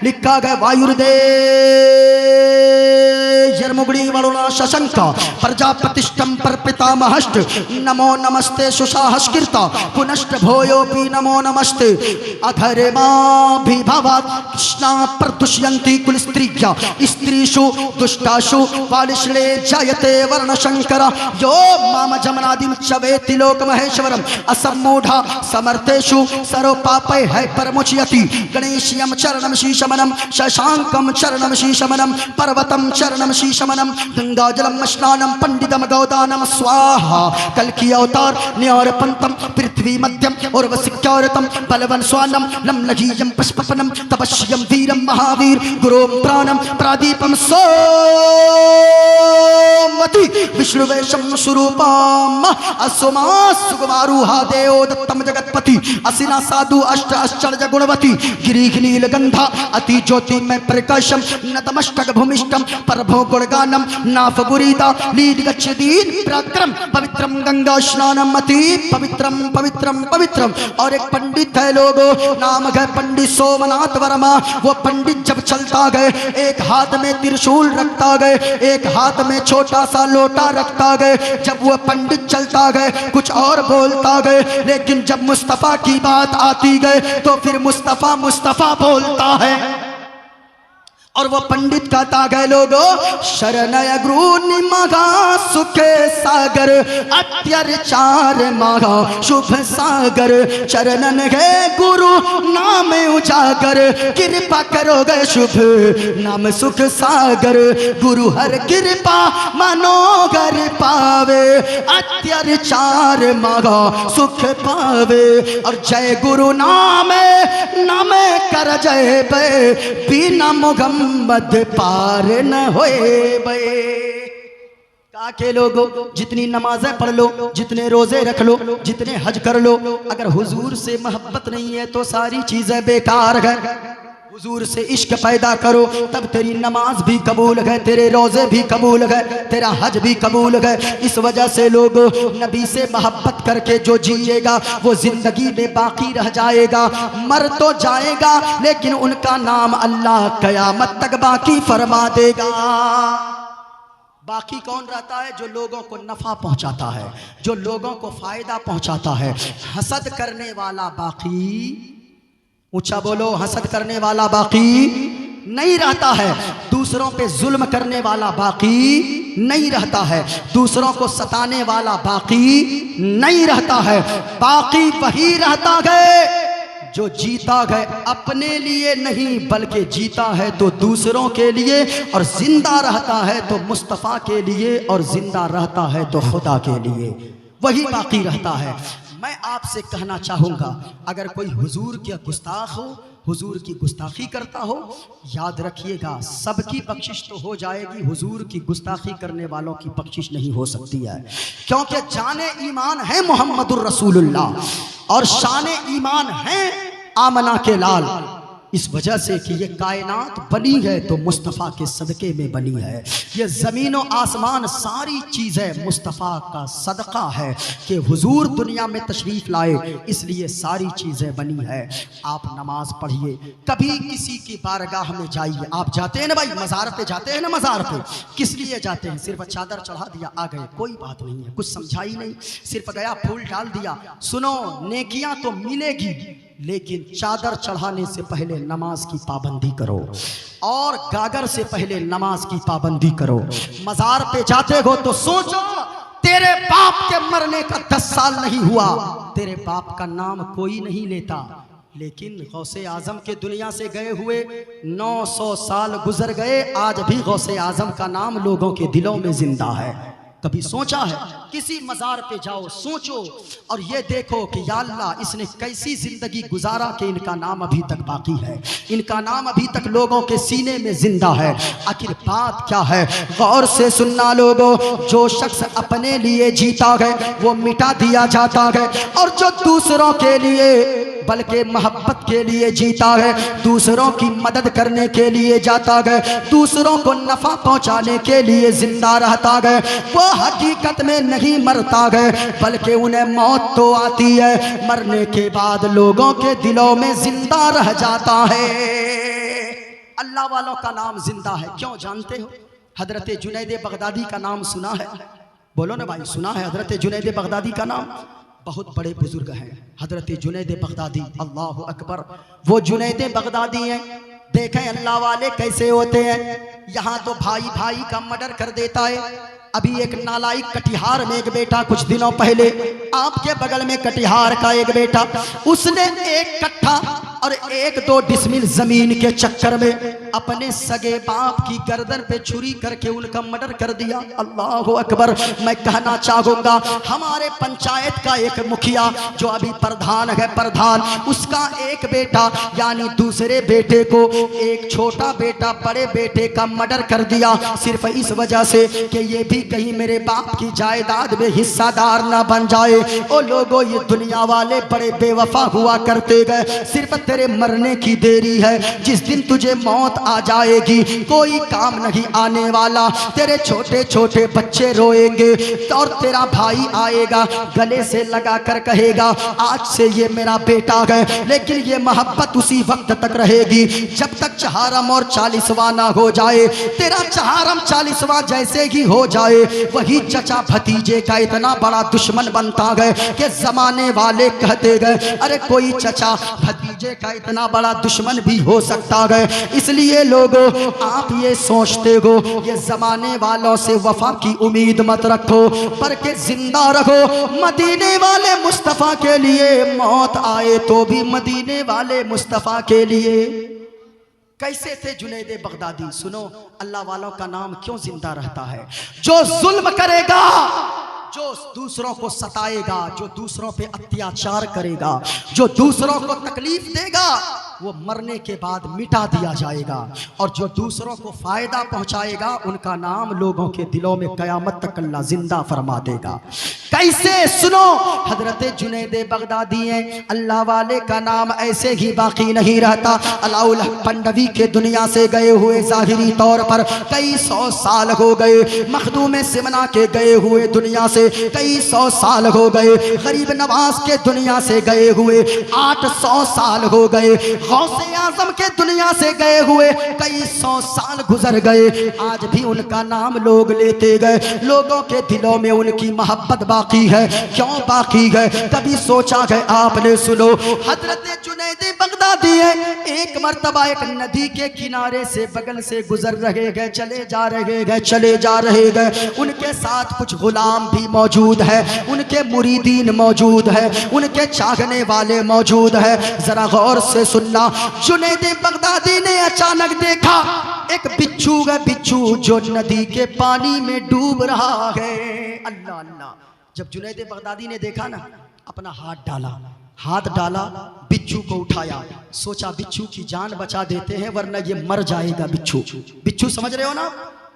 लिखा गया वायुर्दे यर्मुगड़ी वरुणा शशंक प्रजापतिष्ठम पर पितामहष्ट नमो नमस्ते सुषाहस्कृता पुनश्च भोयोपि नमो नमस्ते अधर्माभिभवात् कृष्णा प्रदुष्यन्ति कुलस्त्रिया स्त्रीषु दुष्टासु बालिश्ले जायते वर्णशंकर यो माम जमनादिं च वेत्ति लोकमहेश्वरम् असम्मूढ़ा समर्थेषु सर्वपापै है परमुच्यति गणेशयं चरणं शीशमनं शशांकं चरणं शीशमनं पर्वतं चरणं शीशमनं गंगाजलम स्नानं पंडितम गौदानम स्वाहा कल्कि अवतार न्यारपंतम पृथ्वी मध्यम और वसिक्यारतम बलवन स्वानम लमलजीयम पुष्पपनम तपस्यम वीरम महावीर गुरोम प्राणम प्रादीपम सोमति विष्णुवेशम स्वरूपम असुमा सुगमारूहा देव दत्तम जगतपति असिना साधु अष्ट आश्चर्य गुणवती गिरीह नीलगंधा अति ज्योतिमय प्रकाशम नतमस्तक भूमिष्ठम परभो गुणगानम नाफगुरीदा लीड गच्छदीन पराक्रम पवित्रम गंगा स्नानम अति पवित्रम पवित्रम पवित्रम। और एक पंडित है लोगों, नाम है पंडित सोमनाथ वर्मा। वो पंडित जब चलता गए एक हाथ में त्रिशूल रखता गए, एक हाथ में छोटा सा लोटा रखता गए। जब वो पंडित चलता गए कुछ और बोलता गए, लेकिन जब मुस्तफा की बात आती गए तो फिर मुस्तफा मुस्तफा बोलता है। और वो पंडित कहता गए लोगो शरणय गुरु निमगा सुखे सागर अत्याचार मगा शुभ सागर चरणन है गुरु नाम उजागर कृपा करोगे शुभ नाम सुख सागर गुरु हर कृपा मनोगर पावे अत्याचार मगा सुख पावे। और जय गुरु नाम नाम कर जय बे बिना मुगम मद पार न होए बे। का के लोगो जितनी नमाजें पढ़ लो, जितने रोजे रख लो, जितने हज कर लो, अगर हुजूर से मोहब्बत नहीं है तो सारी चीजें बेकार है। हुजूर से इश्क पैदा करो तब तेरी नमाज भी कबूल है, तेरे रोजे भी कबूल है, तेरा हज भी कबूल है। इस वजह से लोग नबी से मोहब्बत करके जो जिएगा वो जिंदगी में बाकी रह जाएगा। मर तो जाएगा लेकिन उनका नाम अल्लाह कयामत तक बाकी फरमा देगा। बाकी कौन रहता है? जो लोगों को नफा पहुंचाता है, जो लोगों को फायदा पहुंचाता है। हसद करने वाला बाकी, ऊंचा बोलो, हसद करने वाला बाकी नहीं रहता है। दूसरों पे जुल्म करने वाला बाकी नहीं रहता है, दूसरों को सताने वाला बाकी नहीं रहता है। बाकी वही रहता है जो जीता है अपने लिए नहीं बल्कि जीता है तो दूसरों के लिए, और जिंदा रहता है तो मुस्तफ़ा के लिए, और जिंदा रहता है तो खुदा के लिए, वही बाकी रहता है। मैं आपसे कहना चाहूँगा अगर कोई हुजूर का गुस्ताख हो, हुजूर की गुस्ताखी करता हो, याद रखिएगा सबकी बख्शिश तो हो जाएगी, हुजूर की गुस्ताखी करने वालों की बख्शिश नहीं हो सकती है। क्योंकि जाने ईमान है मोहम्मदुर रसूलुल्लाह और शान ईमान है आमना के लाल। इस वजह से कि ये कायनात बनी है तो मुस्तफ़ा के सदक़े में बनी है। ये ज़मीन और आसमान सारी चीज़ें मुस्तफ़ा का सदक़ा है कि हुजूर दुनिया में तशरीफ़ लाए, इसलिए सारी चीज़ें बनी है। आप नमाज पढ़िए, कभी किसी की बारगाह में जाइए। आप जाते हैं ना भाई, मज़ार पे जाते हैं ना, मज़ार पे किस लिए जाते हैं? सिर्फ चादर चढ़ा दिया आ गए, कोई बात नहीं है, कुछ समझाई नहीं, सिर्फ गया फूल डाल दिया। सुनो, नेकियां तो मिलेगी लेकिन चादर चढ़ाने से पहले नमाज की पाबंदी करो, और गागर से पहले नमाज की पाबंदी करो। मज़ार पे जाते हो तो सोचो तेरे बाप के मरने का 10 साल नहीं हुआ, तेरे बाप का नाम कोई नहीं लेता, लेकिन गौसे आजम के दुनिया से गए हुए 900 साल गुजर गए, आज भी गौसे आजम का नाम लोगों के दिलों में जिंदा है। कभी सोचा है? किसी मज़ार पे जाओ, सोचो और ये देखो कि या अल्लाह इसने कैसी जिंदगी गुजारा कि इनका नाम अभी तक बाकी है, इनका नाम अभी तक लोगों के सीने में जिंदा है। आखिर बात क्या है? गौर से सुनना लोगों, जो शख्स अपने लिए जीता है वो मिटा दिया जाता है, और जो दूसरों के लिए बल्कि मोहब्बत के लिए जीता है, दूसरों की मदद करने के लिए जाता है, दूसरों को नफा पहुंचाने के लिए जिंदा रहता है, वो हकीकत में नहीं मरता है बल्कि उन्हें मौत तो आती है, मरने के बाद लोगों के दिलों में जिंदा रह जाता है। अल्लाह वालों का नाम जिंदा है। क्यों जानते हो? हजरत जुनैद बगदादी का नाम सुना है? बोलो ना भाई, सुना है हजरत जुनैद बगदादी का नाम? बहुत बड़े बुजुर्ग हैं हजरत जुनैद बगदादी, अल्लाह अकबर। वो जुनैद बगदादी हैं, देखें अल्लाह वाले कैसे होते हैं। यहाँ तो भाई भाई का मर्डर कर देता है। अभी एक नालायक कटिहार में एक बेटा, कुछ दिनों पहले आपके बगल में कटिहार का एक बेटा, उसने एक कट्ठा और 1-2 डिसमिल जमीन के चक्कर में अपने सगे बाप की गर्दन पे छुरी करके उनका मर्डर कर दिया। अल्लाह अकबर। मैं कहना चाहूंगा हमारे पंचायत का एक मुखिया जो अभी प्रधान है, प्रधान, उसका एक बेटा यानी दूसरे बेटे को, एक छोटा बेटा बड़े बेटे का मर्डर कर दिया, सिर्फ इस वजह से कि ये भी कहीं मेरे बाप की जायदाद में हिस्सादार ना बन जाए। ओ लोगों, ये दुनिया वाले बड़े बेवफा हुआ करते गए। सिर्फ तेरे मरने की देरी है, जिस दिन तुझे मौत आ जाएगी कोई काम नहीं आने वाला। तेरे छोटे छोटे बच्चे रोएंगे और तेरा भाई आएगा गले से लगा कर कहेगा आज से ये मेरा बेटा है। लेकिन ये मोहब्बत उसी वक्त तक रहेगी जब तक चहारम और 40वां ना हो जाए। तेरा चहारम 40वां जैसे ही हो जाए वही चचा भतीजे का इतना बड़ा दुश्मन बनता गए कि जमाने वाले कहते गए अरे कोई चचा भतीजे का इतना बड़ा दुश्मन भी हो सकता है। इसलिए लोगों, आप ये सोचते हो ये जमाने वालों से वफा की उम्मीद मत रखो, पर के जिंदा रखो मदीने वाले मुस्तफ़ा के लिए। मौत आए तो भी मदीने वाले मुस्तफ़ा के लिए। कैसे थे जुनैद बगदादी? सुनो, अल्लाह वालों का नाम क्यों जिंदा रहता है। जो जुल्म करेगा, जो दूसरों को सताएगा, जो दूसरों पे अत्याचार करेगा, जो दूसरों को तकलीफ देगा, वो मरने के बाद मिटा दिया जाएगा। और जो दूसरों को फायदा पहुंचाएगा उनका नाम लोगों के दिलों में कयामत तक अल्लाह जिंदा फरमा देगा। कैसे? सुनो, हजरत जुनैद बगदादी हैं, अल्लाह वाले का नाम ऐसे ही बाकी नहीं रहता। अलाउल पंडवी के दुनिया से गए हुए जाहिरी तौर पर कई 100 साल हो गए। मखदूम सिमना के गए हुए दुनिया से कई 100 साल हो गए। गरीब नवाज के दुनिया से गए हुए 800 साल हो गए। गौसे आजम के दुनिया से गए हुए कई 100 साल गुजर गए। आज भी उनका नाम लोग लेते गए। लोगों के दिलों में उनकी मोहब्बत बाकी है। क्यों बाकी है? कभी सोचा है आपने? सुनो, हजरत जुनैद बगदादी है, एक मर्तबा एक नदी के किनारे से बगल से गुजर रहे गए, चले जा रहे गए, चले जा रहे गए। उनके साथ कुछ गुलाम भी मौजूद है, उनके मुरीदीन मौजूद है, उनके चाहने वाले मौजूद है। जरा गौर से सुनना, जुनैद बगदादी ने अचानक देखा एक बिच्छू है, बिच्छू जो नदी के पानी में डूब रहा है। अल्लाह अल्लाह। जब जुनैद बगदादी ने देखा ना, अपना हाथ डाला, बिच्छू को उठाया, सोचा बिच्छू की जान बचा देते हैं वरना ये मर जाएगा। बिच्छू समझ रहे हो ना,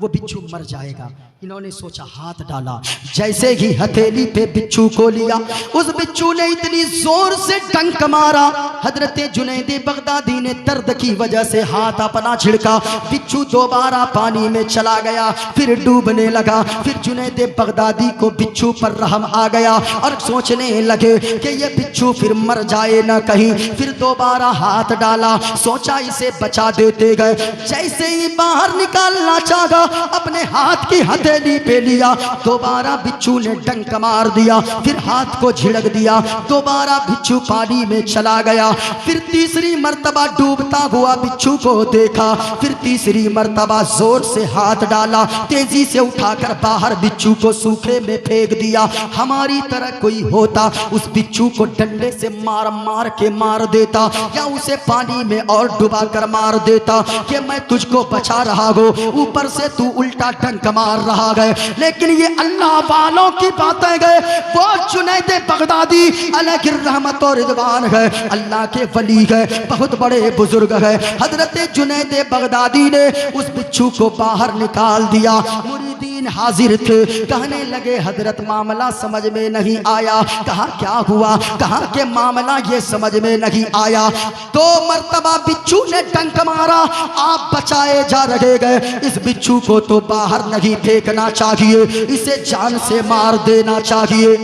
वो बिच्छू मर जाएगा। इन्होंने सोचा, हाथ डाला, जैसे ही हथेली पे बिच्छू को लिया, उस बिच्छू ने इतनी जोर से डंक मारा, हजरत जुनैद बगदादी ने दर्द की वजह से हाथ अपना छिड़का। बिच्छू दोबारा पानी में चला गया, फिर डूबने लगा। फिर जुनैद बगदादी को बिच्छू पर रहम आ गया और सोचने लगे कि ये बिच्छू फिर मर जाए ना कहीं। फिर दोबारा हाथ डाला, सोचा इसे बचा देते गए। जैसे ही बाहर निकालना चाहा, अपने हाथ की हथेली पे लिया, दोबारा बिच्छू ने डंक मार दिया, फिर हाथ को झिड़क दिया, दोबारा बिच्छू पानी में चला गया। फिर तीसरी मर्तबा डूबता हुआ बिच्छू को देखा, फिर तीसरी मर्तबा जोर से हाथ डाला, तेजी से उठाकर बाहर बिच्छू को सूखे में फेंक दिया। हमारी तरह कोई होता उस बिच्छू को डंडे से मार मार के मार देता, या उसे पानी में और डुबा कर मार देता कि मैं तुझको बचा रहा हूं, ऊपर से तू उल्टा डंक मार रहा है। लेकिन ये अल्लाह वालों की बातें गए। वो जुनैद बगदादी अलैहि रहमत और रिदवान है, अल्लाह के वली है, बहुत बड़े बुजुर्ग है। हजरत जुनैद बगदादी ने उस बिच्छू को बाहर निकाल दिया। मुरीदीन हाजिर थे, कहने लगे हजरत मामला समझ में नहीं आया, कहा क्या हुआ, कहा के मामला ये समझ में नहीं आया। 2 मर्तबा बिच्छू ने डंक मारा, आप बचाए जा रहे गए। इस बिच्छू को तो बाहर नहीं फेंकना चाहिए, इसे जान से मार देना चाहिए।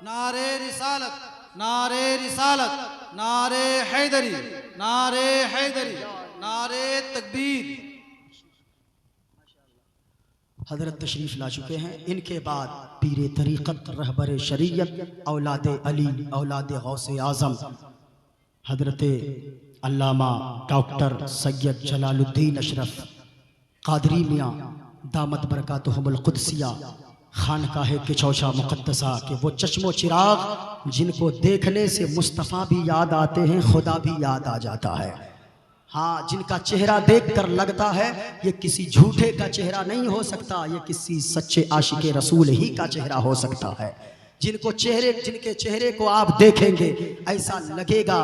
नारे रिसालत, नारे रिसालत, नारे हैदरी, नारे हैदरी, नारे तकबीर। हजरत तशरीफ ला चुके हैं। इनके बाद पीर तरीक़त रहबर शरीयत औलाद अली औलाद गौसे आज़म हजरत अल्लामा डॉक्टर सैयद जलालुद्दीन अशरफ कादरी मियाँ दामत बरकातुहुमुल कुद्सिया खानकाहे किचौशा मुक़द्दसा के वो चश्मो चिराग जिनको देखने से मुस्तफ़ा भी याद आते हैं, खुदा भी याद आ जाता है। हाँ, जिनका चेहरा देखकर लगता है ये किसी झूठे का चेहरा नहीं हो सकता, ये किसी सच्चे आशिके रसूल ही का चेहरा हो सकता है। जिनके चेहरे को आप देखेंगे ऐसा लगेगा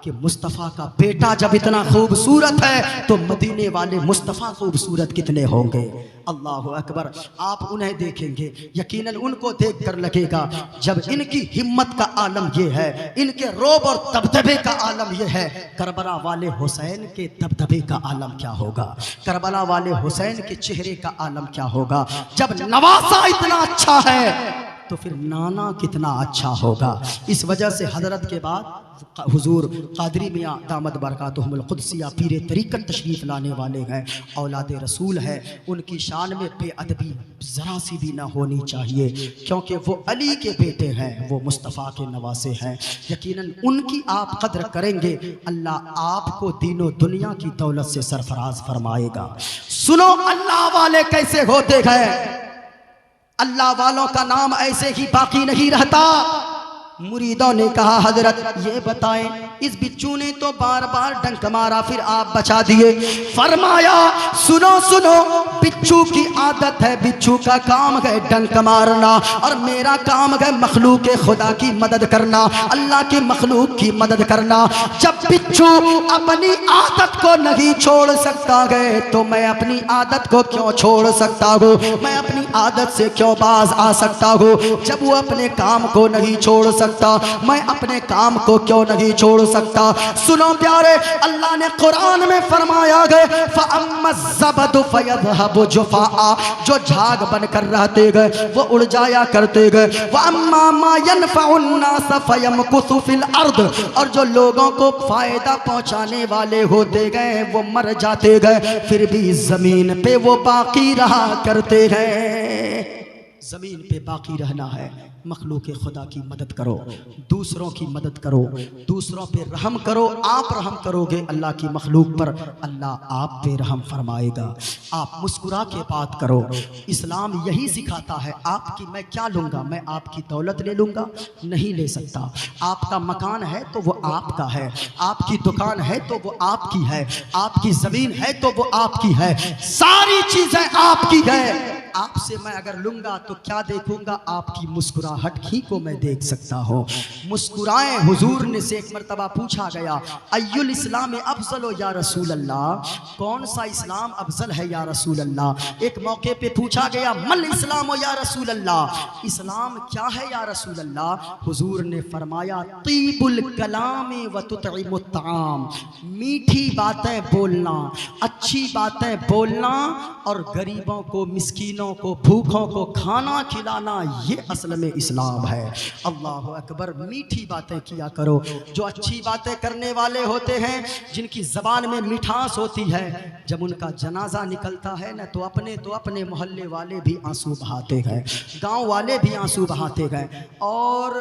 कि मुस्तफ़ा का बेटा जब इतना खूबसूरत है तो मदीने वाले मुस्तफ़ा खूबसूरत कितने होंगे। अल्लाह अकबर। आप उन्हें देखेंगे, यकीनन उनको देखकर लगेगा जब इनकी हिम्मत का आलम ये है, इनके रोब और दबदबे का आलम ये है, करबला वाले हुसैन के दबदबे का आलम क्या होगा, करबला वाले हुसैन के चेहरे का आलम क्या होगा। जब नवासा इतना अच्छा है तो फिर नाना कितना अच्छा होगा। इस वजह से हजरत के बाद हुजूर कादरी मियाँ दामद बरकातुहुमुल कुद्सिया पीर तरीक़त तशरीफ़ लाने वाले हैं, औलाद रसूल है। उनकी शान में बेअदबी ज़रा सी भी ना होनी चाहिए, क्योंकि वो अली के बेटे हैं, वो मुस्तफ़ा के नवासे हैं। यकीनन उनकी आप कद्र करेंगे, अल्लाह आपको दीनो दुनिया की दौलत से सरफराज फरमाएगा। सुनो अल्लाह वाले कैसे होते हैं। अल्लाह वालों का नाम ऐसे ही बाकी नहीं रहता। मुरीदों ने कहा हजरत ये बताएं, इस बिच्छू ने तो बार बार डंक मारा, फिर आप बचा दिए। फरमाया सुनो सुनो, बिच्छू की आदत है, बिच्छू का काम है डंक मारना, और मेरा काम है मखलूक खुदा की मदद करना, अल्लाह के मखलूक की मदद करना। जब बिच्छू अपनी आदत को नहीं छोड़ सकता है तो मैं अपनी आदत को क्यों छोड़ सकता हूँ, मैं अपनी आदत से क्यों बाज आ सकता हूँ। जब वो अपने काम को नहीं छोड़ सकता, मैं अपने काम को क्यों नहीं छोड़ सकता। सुनो प्यारे, अल्लाह ने कुरान में फरमाया गए फ़अम्मज़्ज़बदु फ़यज़हबु जुफ़ाआ, जो झाग बनकर रहते गए वो उड़ जाया करते गए। वअम्मा मा यनफ़उन्नास फ़यमकुसु फ़िल अर्द, और जो लोगों को फायदा पहुंचाने वाले होते गए वो मर जाते गए, फिर भी जमीन पे वो बाकी रहा करते हैं। जमीन पे बाकी रहना है, मखलूक खुदा की मदद करो, दूसरों की मदद करो, दूसरों पे रहम करो। आप रहम करोगे अल्लाह की मखलूक पर, अल्लाह आप पे रहम फरमाएगा। आप मुस्कुरा के बात करो। इस्लाम यही सिखाता है। आपकी मैं क्या लूँगा, मैं आपकी दौलत ले लूँगा? नहीं ले सकता। आपका मकान है तो वो आपका है, आपकी दुकान है तो वो आपकी है, आपकी ज़मीन है तो वो आपकी है, सारी चीज़ें आपकी है। आपसे मैं अगर लूँगा तो क्या देखूँगा? आपकी मुस्कुराहट ही को मैं देख सकता हूँ। मुस्कुराएं। हुजूर ने से एक मरतबा पूछा गया अय्युल इस्लाम अफजल या रसूल अल्लाह, कौन सा इस्लाम अफजल है या रसूल अल्लाह। एक मौके पे पूछा गया मल इस्लाम या रसूल अल्लाह, इस्लाम क्या है या रसूल अल्लाह। हुजूर ने फरमाया तीबुल कलाम व तुतइमुत ताम, मीठी बातें बोलना, अच्छी बातें बोलना, और गरीबों को, मिस्कीनों को, भूखों को खाना खिलाना, ये असल में इस्लाम है। अल्लाह अकबर। मीठी बातें किया करो। जो अच्छी बातें करने वाले होते हैं, जिनकी ज़बान में मिठास होती है, जब उनका जनाजा निकलता है ना तो अपने मोहल्ले वाले भी आंसू बहाते हैं, गांव वाले भी आंसू बहाते हैं। और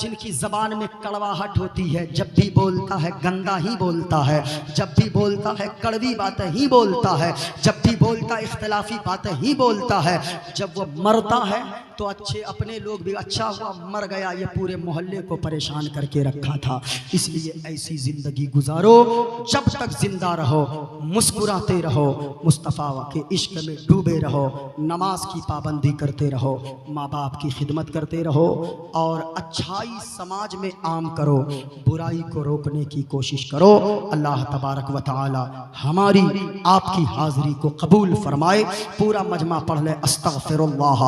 जिनकी ज़बान में कड़वाहट होती है, जब भी बोलता है गंदा ही बोलता है, जब भी बोलता है कड़वी बातें ही बोलता है, जब भी बोलता है इख्तिलाफी बातें ही बोलता है, जब वो मरता है तो अच्छे अपने लोग भी अच्छा हुआ मर गया, ये पूरे मोहल्ले को परेशान करके रखा था। इसलिए ऐसी ज़िंदगी गुजारो, जब तक जिंदा रहो मुस्कुराते रहो, मुस्तफ़ा के इश्क में डूबे रहो, नमाज की पाबंदी करते रहो, माँ बाप की खिदमत करते रहो, और अच्छाई समाज में आम करो, बुराई को रोकने की कोशिश करो। अल्लाह तबारक व तआला हमारी आपकी हाज़िरी को कबूल फरमाए। पूरा मजमा पढ़ ले अस्तगफिरुल्लाह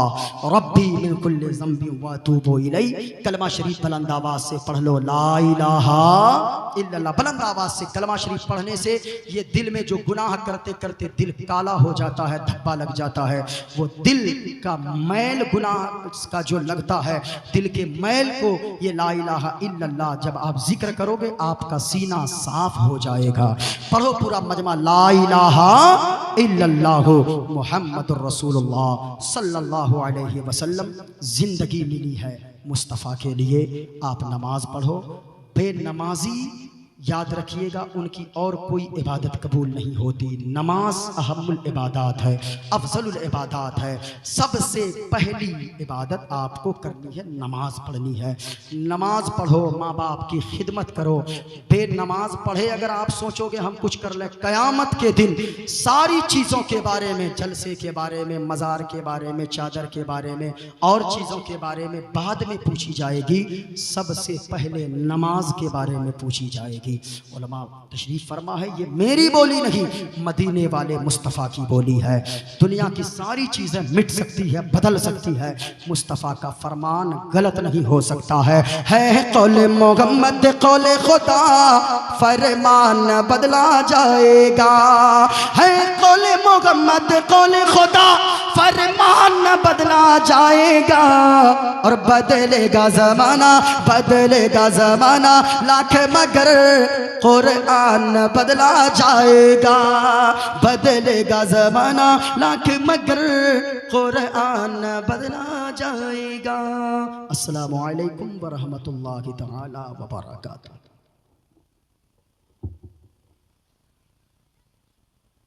रब्बी मिन कुल्लि ज़ंबि व अतूबु इलैह। कलमा शरीफ बुलंद आवाज़ से पढ़ लो, ला इलाहा इल्लल्लाह। बुलंद आवाज़ से कलमा शरीफ पढ़ने से ये दिल में जो गुनाह करते करते दिल काला हो जाता है, धब्बा लग जाता है, वो दिल का मैल गुनाह का जो लगता है, दिल के मैल को ये ला इलाहा इल्लल्लाह जब आप जिक्र करोगे आपका सीना साफ हो जाएगा। पढ़ो पूरा मजमा, ला इलाहा इल्लल्लाह मुहम्मदुर रसूलुल्लाह सल्लल्लाहु अलैहि वसल्लम। जिंदगी मिली है मुस्तफ़ा के लिए, आप नमाज पढ़ो। बेनमाजी याद रखिएगा उनकी और कोई इबादत कबूल नहीं होती। नमाज अहमुल इबादात है, अफजलुल इबादात है। सबसे पहली इबादत आपको करनी है, नमाज पढ़नी है। नमाज पढ़ो, माँ बाप की खिदमत करो। बेनमाज पढ़े अगर आप सोचोगे हम कुछ कर लें, क़यामत के दिन सारी चीज़ों के बारे में, जलसे के बारे में, मज़ार के बारे में, चादर के बारे में और चीज़ों के बारे में बाद में पूछी जाएगी। सबसे पहले नमाज के बारे में पूछी जाएगी। उलमा तशरीफ फरमा है, ये मेरी बोली नहीं, मदीने वाले मुस्तफ़ा की बोली है। दुनिया की सारी चीज़ें मिट सकती है, बदल सकती है, मुस्तफ़ा का फरमान गलत नहीं हो सकता है कौले मोहम्मद कौले खुदा फरमान बदला जाएगा। है कौले मोहम्मद कौले खुदा फरमान बदला जाएगा। और बदलेगा ज़माना, बदलेगा ज़माना, लाख मगर कुरान बदला जाएगा। बदलेगा ज़माना लाख मगर कुरान बदला जाएगा। अस्सलामु अलैकुम व रहमतुल्लाहि तआला व बरकातुहू।